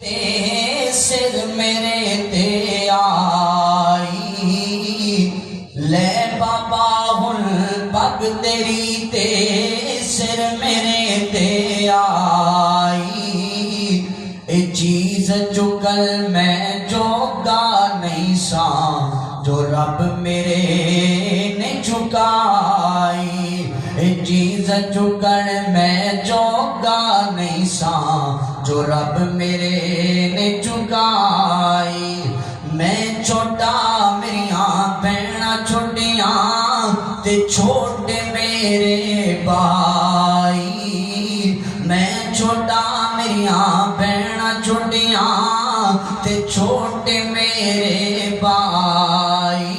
سر میرے تے آئی لے بابا ہن پگ تیری تے سر میرے تے آئی اے چیز چکل میں جوگا نہیں ساں جو رب میرے نے چکائی اے چیز چکل میں جوگا نہیں ساں جو رب میرے نے چکائی میں چھوٹا میریاں بہناں چھوٹیاں تے چھوٹے میرے بھائی میں چھوٹا میریاں بہناں چھوٹیاں تے چھوٹے میرے بھائی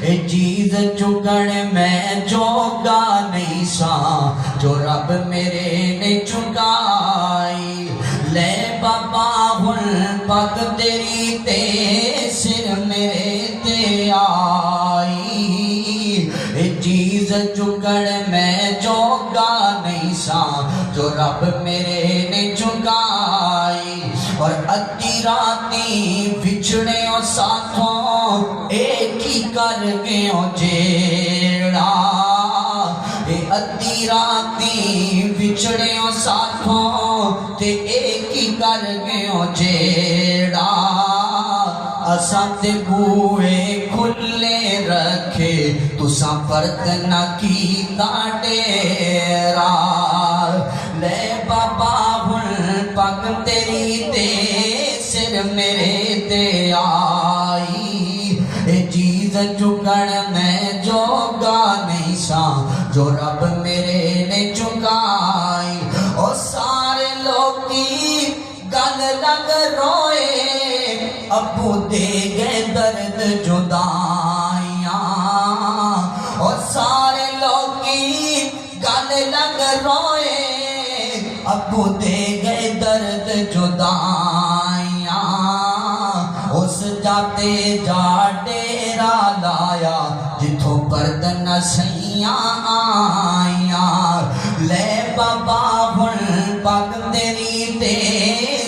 اے چیز چکن میں جوگا نہیں ساں جو رب میرے نے چکائی لے بابا ہن پگ تیری تے سر میرے تے آئی اے چیز چکن میں جوگا نہیں ساں جو رب میرے نے چکائی اور ادھی راتی بچھڑے او ساتھوں ایک ہی کر گئے جیڑا اے ادھی راتی بچھڑے او ساتھوں تے ایک ہی کر گئے جیڑا اساں تے بوئے کھلے رکھے تساں پرد نہ کیتا ڈیرا لے بابا ہن پگ تیری تے سر میرے تے آئی اے چیز چکن میں جوگا نہیں ساں جو رب میرے نے چکائی او سارے لوگی گل لگ روئے ابو دے گئے درد جدائیاں او سارے لوگی گل لگ روئے ابو دے گئے درد جدائیاں اس جاتے جا ڈیرا لایا جتھوں پرد نسیاں آئیاں لے بابا ہن پگ تیری تے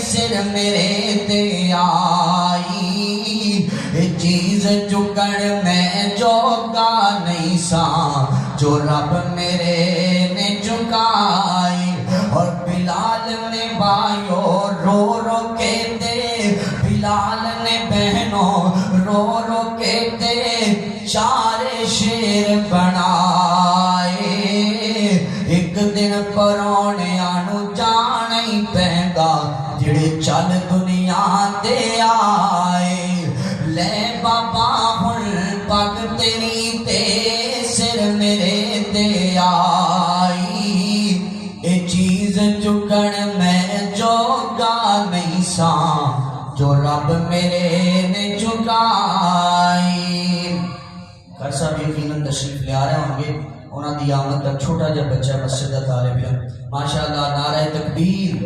سر میرے تے آئی اے چیز چکن میں جوگا نہیں ساں جو رب میرے نے چکائی اور بلال نے بھائیو رو رو کے دے بلال نے بہنوں رو رو کے دے چار شیر بنائے ایک دن پرونے آنو جانا ہی پہنگا جڑے چل دنیا دے آئے لے بابا ہن پگ تیری تے سر میرے تے آئی اے چیز چکن میں جوگا نہیں ساں جو رب میرے نے چکائی گھر صاحب یقیناً تشریف لے آ رہے ہوں گے انہاں دی آمد کا چھوٹا جا بچہ مسجد طالب علم ماشاءاللہ نعرہ تکبیر